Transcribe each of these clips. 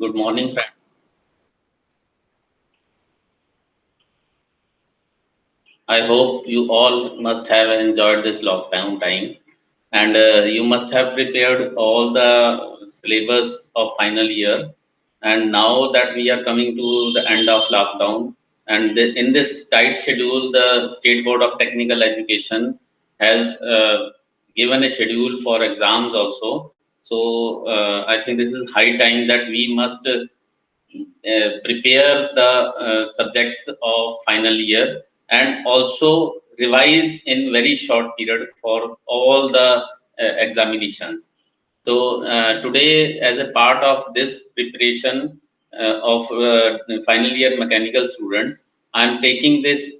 Good morning, friend. I hope you all must have enjoyed this lockdown time, and you must have prepared all the syllabus of final year. And now that we are coming to the end of lockdown, and in this tight schedule, the State Board of Technical Education has given a schedule for exams also. So I think this is high time that we must prepare the subjects of final year and also revise in very short period for all the examinations. So today, as a part of this preparation of final year mechanical students, I am taking this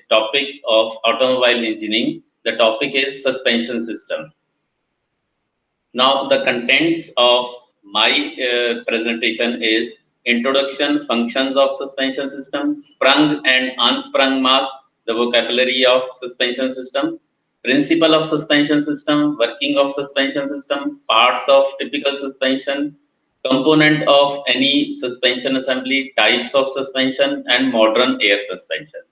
topic of automobile engineering. The topic is suspension system. Now, the contents of my presentation is introduction, functions of suspension system, sprung and unsprung mass, the vocabulary of suspension system, principle of suspension system, working of suspension system, parts of typical suspension, component of any suspension assembly, types of suspension, and modern air suspension.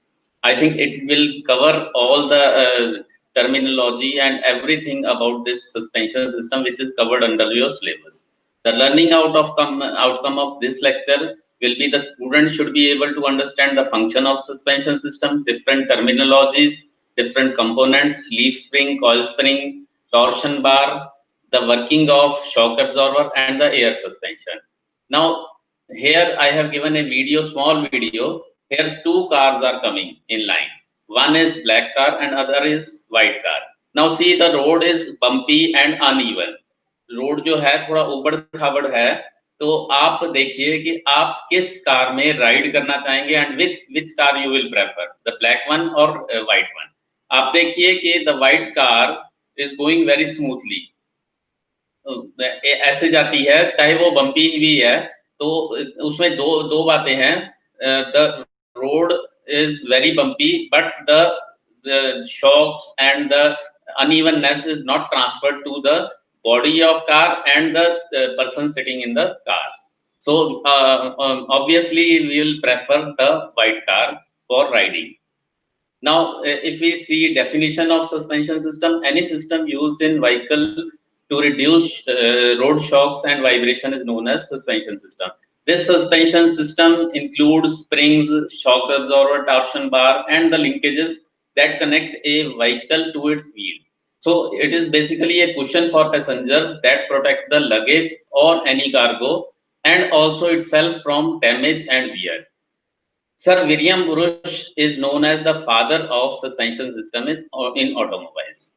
I think it will cover all the terminology and everything about this suspension system, which is covered under your syllabus. The learning outcome of this lecture will be the student should be able to understand the function of suspension system, different terminologies, different components, leaf spring, coil spring, torsion bar, the working of shock absorber, and the air suspension. Now, here I have given a video, small video. Here two cars are coming in line. One is black car and other is white car. Now see, the road is bumpy and uneven. Road जो है थोड़ा उबड़ खाबड़ है, तो आप देखिए कि आप किस कार में राइड करना चाहेंगे and which car you will prefer, the black one और व्हाइट वन. आप देखिए कि the white car is going very smoothly, ऐसे जाती है चाहे वो बम्पी भी है. तो उसमें दो दो बातें हैं. The road is very bumpy but the shocks and the unevenness is not transferred to the body of car and the person sitting in the car. So obviously we will prefer the white car for riding. Now if we see definition of suspension system, any system used in vehicle to reduce road shocks and vibration is known as suspension system. This suspension system includes springs, shock absorber, torsion bar, and the linkages that connect a vehicle to its wheel. So it is basically a cushion for passengers that protect the luggage or any cargo and also itself from damage and wear. Sir William Burush is known as the father of suspension system in automobiles.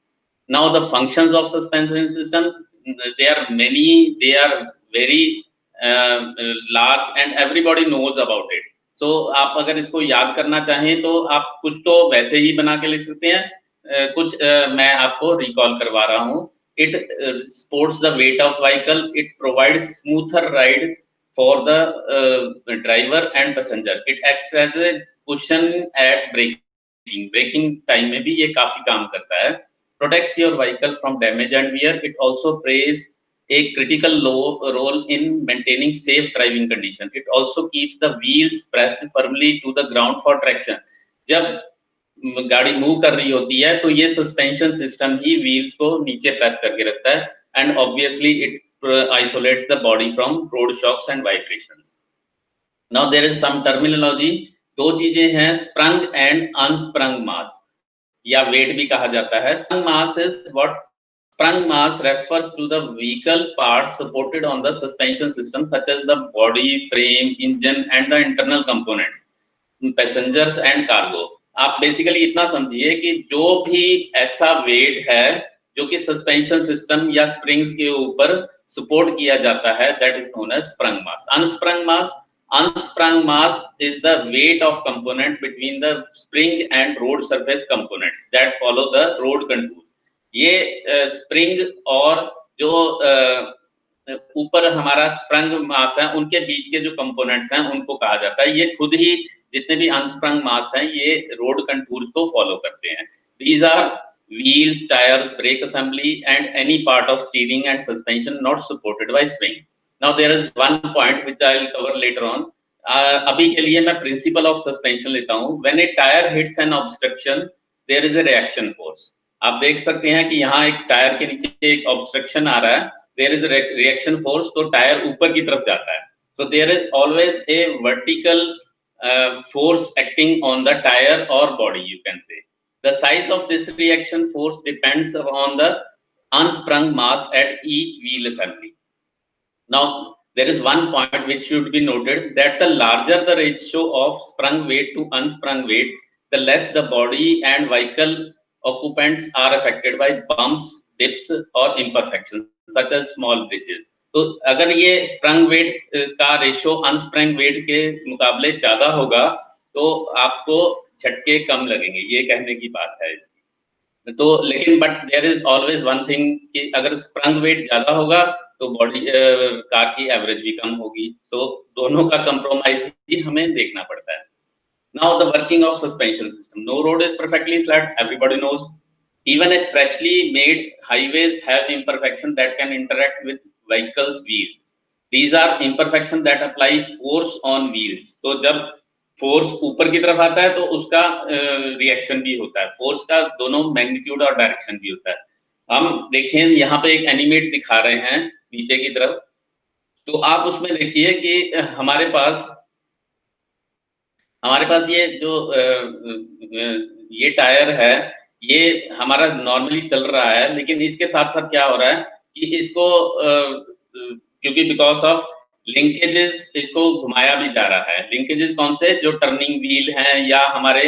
Now the functions of suspension system, there are many, they are very large and everybody knows about it. So आप अगर इसको याद करना चाहें तो आप कुछ तो वैसे ही बना के लिख सकते हैं, कुछ मैं आपको रिकॉल करवा रहा हूँ. It supports the weight of vehicle. It provides smoother ride for the driver and passenger. It acts as a cushion at braking. Braking time में भी ये काफी काम करता है. Protects your vehicle from damage and wear. It also plays a critical role in maintaining safe driving condition. It also keeps the wheels pressed firmly to the ground for traction. जब गाड़ी move कर रही होती है तो ये suspension system ही wheels को नीचे प्रेस करके रखता है and obviously it isolates the body from road shocks and vibrations. Now there is some terminology. दो चीजें हैं, sprung and unsprung mass या weight भी कहा जाता है. Sprung mass is what? Sprung mass refers to the vehicle parts supported on the suspension system such as the body, frame, engine and the internal components, passengers and cargo. आप basically इतना समझिए कि जो भी ऐसा वेट है जो कि सस्पेंशन सिस्टम या स्प्रिंग्स के ऊपर सपोर्ट किया जाता है, that is known as sprung mass. Unsprung mass is the weight of component between the spring and road surface components that follow the road contour. ये स्प्रिंग और जो ऊपर हमारा स्प्रंग मास है उनके बीच के जो कंपोनेंट्स हैं उनको कहा जाता है. ये खुद ही जितने भी अनस्प्रंग मास हैं ये रोड कंटूर को फॉलो करते हैं. These are wheels, tires, brake assembly and any part of steering and suspension not supported by spring. Now there is one point which I will cover later on. अभी के लिए मैं principle of suspension लेता हूँ. When a tire hits an obstruction, there is a reaction force. आप देख सकते हैं कि यहाँ एक टायर के नीचे एक obstruction आ रहा है. There is a reaction force, तो टायर ऊपर की तरफ जाता है. So there is always a vertical force acting on the tire or body, you can say. The size of this reaction force depends on the unsprung mass at each wheel assembly. Now, there is one point which should be noted, that the larger the ratio of sprung weight to unsprung weight, the less the body and vehicle occupants are affected by bumps, dips or imperfections such as small bridges. तो अगर ये sprung weight का ratio unsprung weight के मुकाबले ज्यादा होगा तो आपको झटके कम लगेंगे, ये कहने की बात है इसकी। तो लेकिन but there is always one thing कि अगर स्प्रंग वेट ज्यादा होगा तो बॉडी कार की एवरेज भी कम होगी। सो दोनों का कंप्रोमाइज ही हमें देखना पड़ता है। Now the working of suspension system. No road is perfectly flat, everybody knows. Even a freshly made highways have imperfections that can interact with vehicles' wheels. These are imperfections that apply force on wheels. तो जब force ऊपर की तरफ आता है तो उसका reaction भी होता है, फोर्स का दोनों मैग्नीट्यूड और डायरेक्शन भी होता है। हम देखें यहाँ पे एक एनिमेट दिखा रहे हैं नीचे की तरफ, तो आप उसमें देखिए कि हमारे पास ये जो ये टायर है, ये हमारा नॉर्मली चल रहा है, लेकिन इसके साथ-साथ क्या हो रहा है कि इसको क्योंकि बिकॉज़ ऑफ लिंकेजेस इसको घुमाया भी जा रहा है। लिंकेजेस कौन से? जो टर्निंग व्हील हैं या हमारे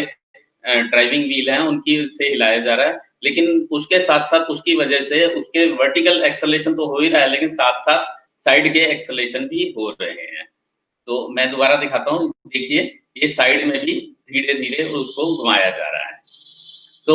ड्राइविंग व्हील हैं, उनकी से हिलाया जा रहा है। लेकिन उसके साथ-साथ उसकी वजह से उसके वर्टिकल एक्सेलरेशन तो हो ही रहा है, लेकिन साथ-साथ साइड के एक्सेलरेशन भी हो रहे हैं। तो मैं दोबारा दिखाता हूँ, देखिए ये साइड में भी धीरे-धीरे उसको घुमाया जा रहा है। So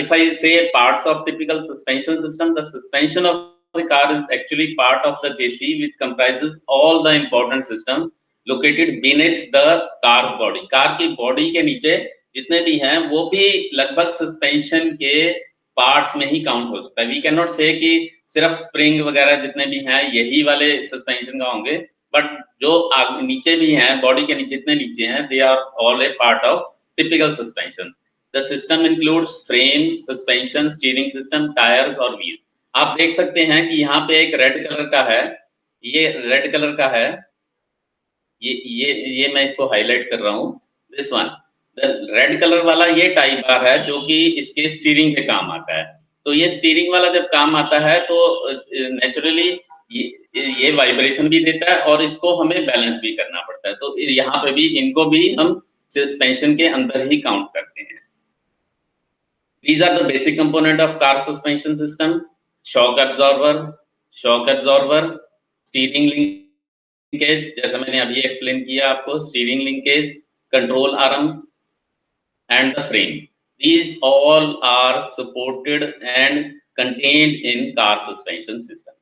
if I say parts of typical suspension system, the suspension of the car is actually part of the chassis which comprises all the important system located beneath the car's body. Car की body के नीचे जितने भी हैं वो भी लगभग suspension के पार्ट्स में ही काउंट हो सकता है। वी कैन नॉट से कि सिर्फ स्प्रिंग वगैरह जितने भी हैं यही वाले सस्पेंशन का होंगे, बट जो नीचे भी हैं, बॉडी के नीचे जितने नीचे हैं, they are all a part of typical suspension. The system includes frame, suspension, steering system, tires और wheel. आप देख सकते हैं कि यहाँ पे एक रेड कलर का है, ये रेड कलर का है, ये मैं इसको हाईलाइट कर रहा हूँ। This one, the red colour वाला ये टाई बार है जो कि इसके स्टीयरिंग के काम आता है। तो ये स्टीयरिंग वाला जब काम आता है तो नेचुरली ये वाइब्रेशन भी देता है और इसको हमें बैलेंस भी करना पड़ता है। तो यहाँ पे भी इनको भी हम सस्पेंशन के अंदर ही काउंट करते हैं। These are the basic component of car suspension system: shock absorber, steering linkage, जैसा मैंने अभी एक्सप्लेन किया आपको, steering linkage, control arm and the frame. These all are supported and contained in car suspension system.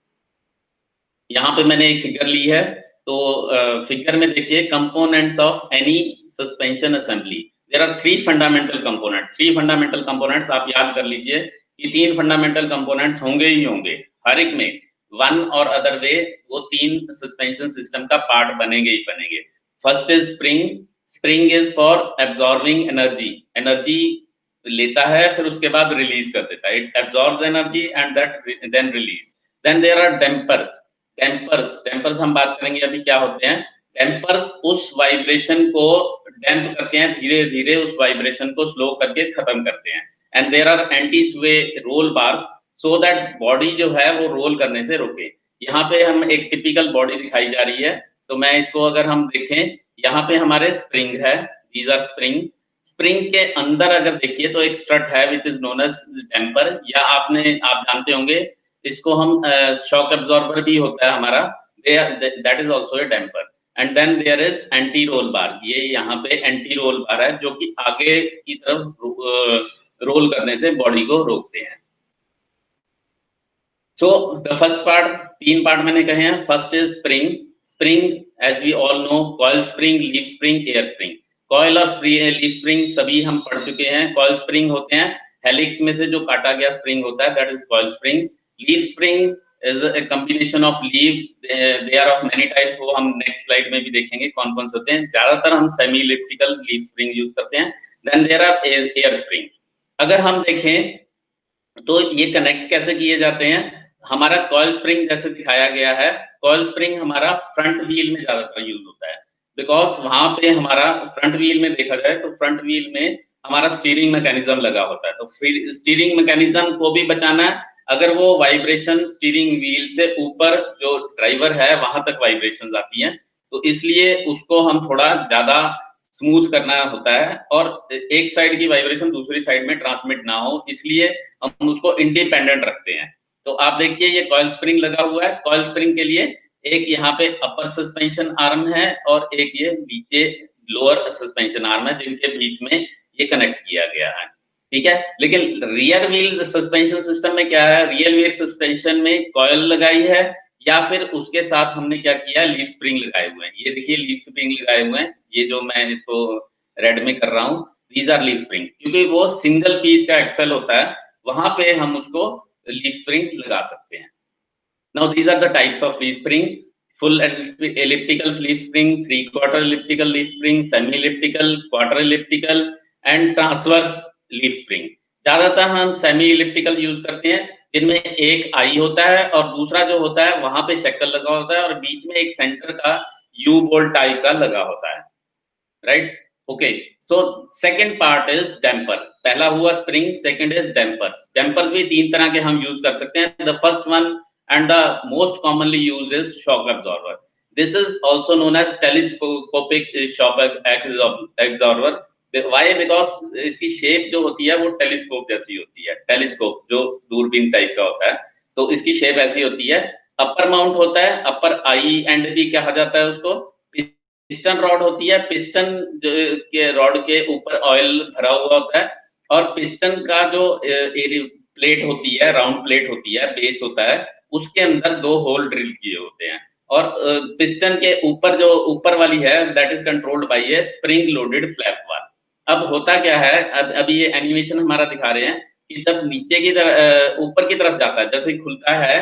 यहाँ पे मैंने एक figure ली है, तो फिगर में देखिए components of any suspension assembly. There are three fundamental components आप याद कर लीजिए कि तीन फंडामेंटल कंपोनेंट्स होंगे ही होंगे हर एक में, वन और अदर वे वो तीन सस्पेंशन सिस्टम का पार्ट बनेंगे ही बनेंगे। First is spring is for absorbing energy लेता है, फिर उसके बाद रिलीज कर देता है, it absorbs energy and that then release. Then there are dampers हम बात करेंगे अभी क्या होते हैं। डैम्पर्स उस वाइब्रेशन को डैम्प करते हैं, धीरे धीरे उस वाइब्रेशन को स्लो करके खत्म करते हैं। And there are anti sway roll bars so that body जो है वो रोल करने से रोके। यहाँ पे हम एक टिपिकल बॉडी दिखाई जा रही है, तो मैं इसको अगर हम देखें, यहाँ पे हमारे स्प्रिंग है, दीज आर स्प्रिंग के अंदर अगर देखिए तो एक स्ट्रट है which is known as damper, या आप जानते होंगे इसको हम शॉक एब्जॉर्बर भी होता है हमारा, that is also a damper. And then there is anti roll bar, ये यहाँ पे एंटी रोल बार है जो कि आगे की तरफ रोल करने से बॉडी को रोकते हैं। सो द फर्स्ट पार्ट, तीन पार्ट मैंने कहे हैं। First is spring as we all know, coil spring, leaf spring, air spring. Coil और लीफ स्प्रिंग सभी हम पढ़ चुके हैं। कॉइल स्प्रिंग होते हैं हेलिक्स में से जो काटा गया स्प्रिंग होता है, that is coil spring. Leaf spring is a combination of leaf. They are of many types, वो हम next slide में भी देखेंगे कौन कौन से होते हैं। ज्यादातर हम semi elliptical leaf spring use करते हैं। Then there are air springs. अगर हम देखें तो ये कनेक्ट कैसे किए जाते हैं, हमारा कॉइल स्प्रिंग जैसे दिखाया गया है, कॉइल स्प्रिंग हमारा फ्रंट व्हील में ज्यादातर यूज होता है, बिकॉज वहां पे हमारा फ्रंट व्हील में देखा जाए तो फ्रंट व्हील में हमारा स्टीयरिंग मैकेनिज्म लगा होता है, तो स्टीयरिंग मैकेनिज्म को भी बचाना है। अगर वो वाइब्रेशन स्टीयरिंग व्हील से ऊपर जो ड्राइवर है वहां तक वाइब्रेशन आती हैं, तो इसलिए उसको हम थोड़ा ज्यादा स्मूथ करना होता है और एक साइड की वाइब्रेशन दूसरी साइड में ट्रांसमिट ना हो, इसलिए हम उसको इंडिपेंडेंट रखते हैं। तो आप देखिए ये कॉइल स्प्रिंग लगा हुआ है, कॉइल स्प्रिंग के लिए एक यहाँ पे अपर सस्पेंशन आर्म है और एक ये नीचे लोअर सस्पेंशन आर्म है, जिनके बीच में ये कनेक्ट किया गया है, ठीक है। लेकिन रियर व्हील सस्पेंशन सिस्टम में क्या है, रियर व्हील सस्पेंशन में कॉइल लगाई है या फिर उसके साथ हमने क्या किया, लीफ स्प्रिंग लगाए हुए हैं। ये देखिए लीफ स्प्रिंग लगाए हुए हैं, ये जो मैं इसको रेड में कर रहा हूँ, दीज आर लीफ स्प्रिंग, क्योंकि वो सिंगल पीस का एक्सेल होता है, वहां पे हम उसको लीफ स्प्रिंग लगा सकते हैं। Now these are the types of leaf spring: full elliptical leaf spring, three-quarter elliptical leaf spring, semi-elliptical, quarter elliptical and transverse leaf spring. ज्यादातर हम सेमी इलिप्टिकल यूज करते हैं, जिनमें एक आई होता है और दूसरा जो होता है वहां पे शक्ल लगा होता है और बीच में एक सेंटर का यू बोल टाइप का लगा होता है, right. Okay, so second part is damper. पहला हुआ spring, second is dampers. Dampers भी तीन तरह के हम यूज कर सकते हैं। The first one and the most commonly used is shock absorber. This is also known as telescopic shock absorber. Why? Because इसकी शेप जो होती है वो टेलीस्कोप जैसी होती है, टेलीस्कोप जो दूरबीन टाइप का होता है, तो इसकी शेप ऐसी होती है। अपर माउंट होता है, अपर आई एंड भी कहा जाता है उसको। पिस्टन रॉड होती है, पिस्टन के रॉड के ऊपर ऑयल भरा हुआ होता है और पिस्टन का जो प्लेट होती है, राउंड प्लेट होती है, बेस होता है, उसके अंदर दो होल ड्रिल किए होते हैं और पिस्टन के ऊपर जो ऊपर वाली है that is controlled by A spring loaded flap valve. अब होता क्या है, अभी ये एनिमेशन हमारा दिखा रहे हैं कि जब नीचे की तरफ ऊपर की तरफ जाता है, जैसे खुलता है,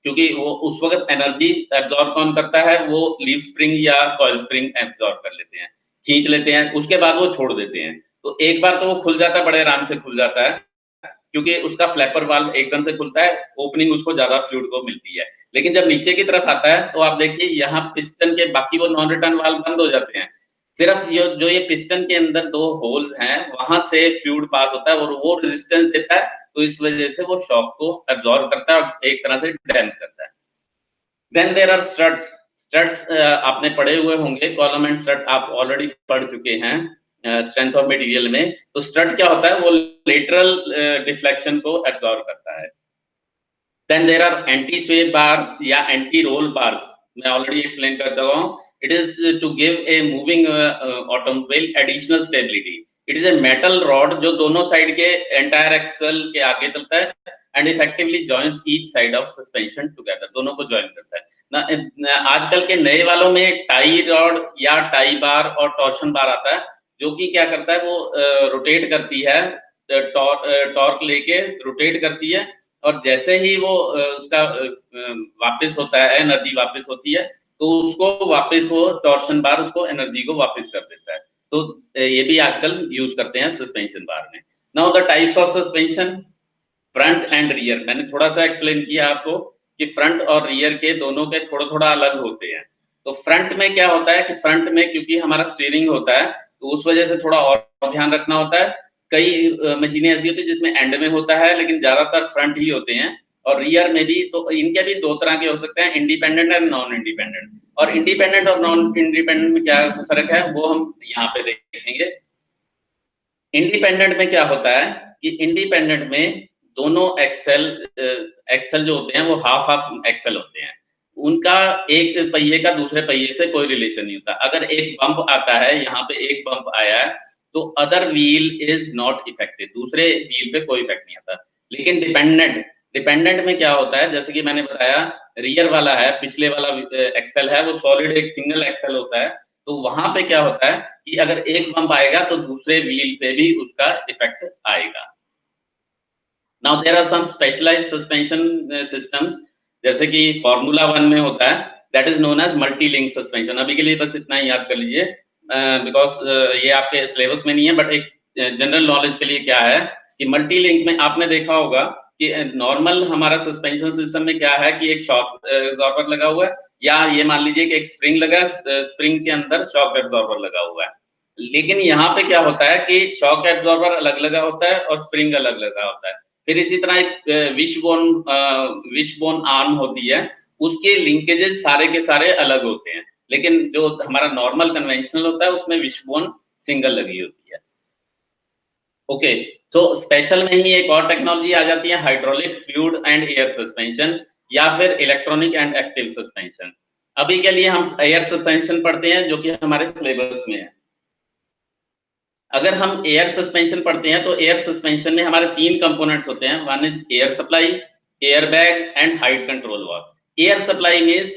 क्योंकि वो उस वक्त एनर्जी एब्जॉर्ब कौन करता है, वो लीफ स्प्रिंग या कॉइल स्प्रिंग एब्जॉर्ब कर लेते हैं, खींच लेते हैं, उसके बाद वो छोड़ देते हैं। तो एक बार तो वो खुल जाता है, बड़े आराम से खुल जाता है, क्योंकि उसका फ्लैपर वाल्व एकदम से खुलता है, ओपनिंग उसको ज्यादा फ्लूइड को मिलती है। लेकिन जब नीचे की तरफ आता है तो आप देखिए यहाँ पिस्टन के बाकी वो नॉन रिटर्न वाल्व बंद हो जाते हैं, सिर्फ ये जो ये पिस्टन के अंदर दो होल्स हैं वहां से फ्लूइड पास होता है और वो रेजिस्टेंस देता है, तो इस वजह से वो शॉक को एब्जॉर्ब करता है और एक तरह से डैम्प करता है। Then there are struts. Struts आपने पढ़े हुए होंगे, कॉलम एंड स्ट्रट आप ऑलरेडी पढ़ चुके हैं स्ट्रेंथ ऑफ मटेरियल में। तो स्ट्रट क्या होता है, वो लेटरल डिफ्लेक्शन को एब्जॉर्ब करता है। Then there are anti sway bars या एंटी रोल बार्स, मैं ऑलरेडी एक्सप्लेन कर चुका हूं। It is to give a moving automobile additional stability. It is a metal rod जो दोनों साइड के एंटायर एक्सल के आगे चलता है and effectively joins each side of suspension together, दोनों को जॉइन करता है ना। आजकल के नए वालों में टाई रॉड या टाई बार और टॉर्शन बार आता है, जो कि क्या करता है, वो रोटेट करती है, टॉर्क लेके रोटेट करती है और जैसे ही वो उसका वापस होता है, एनर्जी वापस होती है, तो उसको वापस वो टॉर्शन बार उसको एनर्जी को वापस कर देता है। तो ये भी आजकल यूज करते हैं सस्पेंशन बार में। Now the types of suspension, front end rear. मैंने थोड़ा सा एक्सप्लेन किया आपको कि फ्रंट और रियर के दोनों के थोड़ा थोड़ा अलग होते हैं। तो फ्रंट में क्या होता है कि फ्रंट में क्योंकि हमारा स्टीयरिंग होता है, तो उस वजह से थोड़ा और ध्यान रखना होता है। कई मशीनें ऐसी होती है जिसमें एंड में होता है, लेकिन ज्यादातर फ्रंट ही होते हैं। और रियर में भी, तो इनके भी दो तरह के हो सकते हैं, इंडिपेंडेंट एंड नॉन इंडिपेंडेंट। और इंडिपेंडेंट और नॉन इंडिपेंडेंट में क्या फर्क है वो हम यहाँ पे देखेंगे। इंडिपेंडेंट में क्या होता है कि इंडिपेंडेंट में दोनों एक्सेल जो होते हैं वो हाफ हाफ एक्सेल होते हैं, उनका एक पहिए का दूसरे पहिए से कोई रिलेशन नहीं होता। अगर एक बम्प आता है, यहाँ पे एक बम्प आया है, तो other wheel is not affected, दूसरे व्हील पे कोई इफेक्ट नहीं आता। लेकिन डिपेंडेंट में क्या होता है, जैसे कि मैंने बताया, रियर वाला है, पिछले वाला एक्सेल है, वो सॉलिड एक सिंगल एक्सेल होता है, तो वहां पे क्या होता है कि अगर एक बम्प आएगा तो दूसरे व्हील पे भी उसका इफेक्ट आएगा। Now there are some specialized suspension systems जैसे कि फार्मूला 1 में होता है, that is known as multi link suspension. अभी के लिए बस इतना ही याद कर लीजिए, बिकॉज ये आपके सिलेबस में नहीं है, बट एक जनरल नॉलेज के लिए क्या है कि मल्टी लिंक में आपने देखा होगा कि नॉर्मल हमारा सस्पेंशन सिस्टम में क्या है कि एक शॉक एब्जॉर्बर लगा हुआ है, या ये मान लीजिए कि एक स्प्रिंग लगा है, स्प्रिंग के अंदर शॉक एब्जॉर्बर लगा हुआ है। लेकिन यहाँ पे क्या होता है कि शॉक एब्जॉर्बर अलग लगा होता है और स्प्रिंग अलग लगा होता है। फिर इसी तरह एक विशबोन आर्म होती है, उसके लिंकेजेस सारे के सारे अलग होते हैं, लेकिन जो हमारा नॉर्मल कन्वेंशनल होता है उसमें विशबोन सिंगल लगी होती है। ओके, सो स्पेशल में ही एक और टेक्नोलॉजी आ जाती है, hydraulic fluid and air suspension, या फिर इलेक्ट्रॉनिक एंड एक्टिव सस्पेंशन। अभी के लिए हम एयर सस्पेंशन पढ़ते हैं, जो कि हमारे सिलेबस में है। अगर हम एयर सस्पेंशन पढ़ते हैं तो एयर सस्पेंशन में हमारे 3 कंपोनेंट्स होते हैं। One is air supply, air bag and height control valve. Air supply means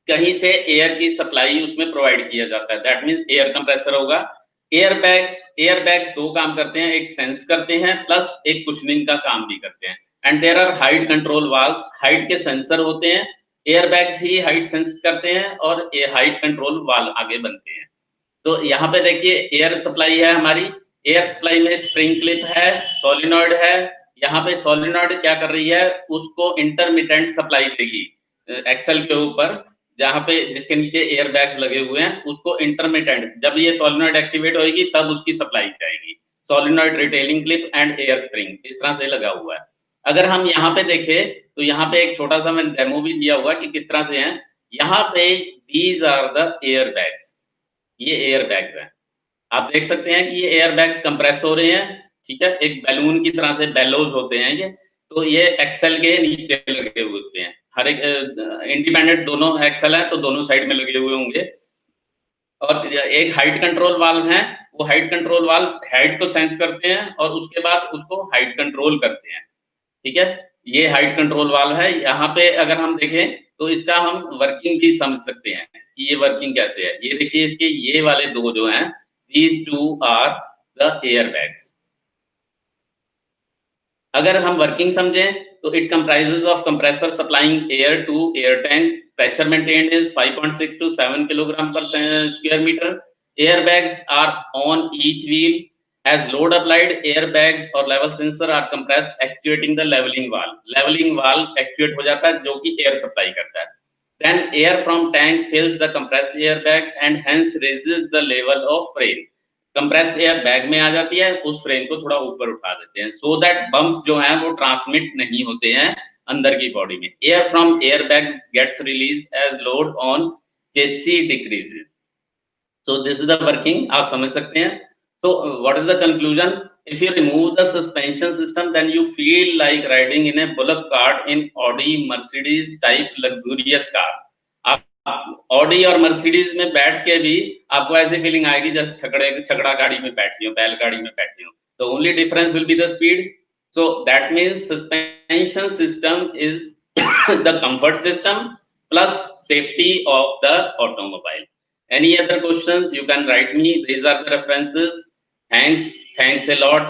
कहीं से एयर की सप्लाई उसमें प्रोवाइड किया जाता है, दैट मींस एयर कंप्रेसर होगा। एयर बैग्स 2 काम करते हैं, एक सेंस करते हैं प्लस एक कुशनिंग का काम भी करते हैं। And there are height control valves, height के सेंसर होते हैं, एयर बैग्स ही हाइट सेंस करते हैं और ये हाइट कंट्रोल वाल्व आगे बनते हैं। तो यहाँ पे देखिए एयर सप्लाई है हमारी, एयर सप्लाई में स्प्रिंग क्लिप है, सोलिनॉइड है। यहाँ पे सोलिनॉइड क्या कर रही है, उसको इंटरमिटेंट सप्लाई देगी एक्सल के ऊपर, जहाँ पे जिसके नीचे एयर बैग्स लगे हुए हैं, उसको इंटरमिटेंट, जब ये सोलिनॉइड एक्टिवेट होगी तब उसकी सप्लाई जाएगी। Solenoid retaining clip and air spring इस तरह से लगा हुआ है। अगर हम यहाँ पे देखें तो यहाँ पे एक छोटा सा मैंने डेमो भी दिया हुआ कि किस तरह से है। यहाँ पे these are the air bags, ये एयर बैग्स हैं। आप देख सकते हैं कि ये एयर बैग्स कंप्रेस हो रहे हैं, ठीक है? एक बैलून की तरह से बेलोज़ होते हैं ये, तो ये एक्सेल के नीचे लगे हुए होते हैं। हर एक इंडिपेंडेंट दोनों एक्सेल है, तो दोनों साइड में लगे हुए होंगे। और एक हाइट कंट्रोल वाल्व है, वो हाइट कंट्रोल वाल्व हाइट को सेंस करते हैं और उसके बाद उसको हाइट कंट्रोल करते हैं, ठीक है? ये हाइट कंट्रोल वाल्व है। यहाँ पे अगर हम देखें तो इसका हम वर्किंग भी समझ सकते हैं कि ये वर्किंग कैसे है। ये देखिए इसके ये वाले 2 जो हैं, these 2 are the air bags. अगर हम वर्किंग समझें तो it comprises of compressor supplying air to air tank, pressure maintained is 5.6 to 7 kilogram per square metre. Air bags are on each wheel, as load applied, air bags or level sensor are compressed actuating the leveling valve। leveling valve actuate हो जाता है जो कि air supply करता है। then air from tank fills the compressed air bag and hence raises the level of frame। Compressed air bag में आ जाती है, उस फ्रेम को थोड़ा ऊपर उठा देते हैं, सो दैट बम्प्स जो हैं वो ट्रांसमिट नहीं होते हैं अंदर की बॉडी में। Air from air bag gets released as load on chassis decreases. So this is the working, आप समझ सकते हैं। So what is the conclusion? If you remove the suspension system, then you feel like riding in a bullock cart in Audi, Mercedes type luxurious cars। आप Audi और Mercedes में बैठ के भी आपको ऐसी फीलिंग आएगी जैसे छकड़ा गाड़ी में बैठी हो, बैलगाड़ी में बैठी हो। The only difference will be the speed। So that means suspension system is the comfort system plus safety of the automobile। Any other questions you can write me, these are the references। Thanks a lot।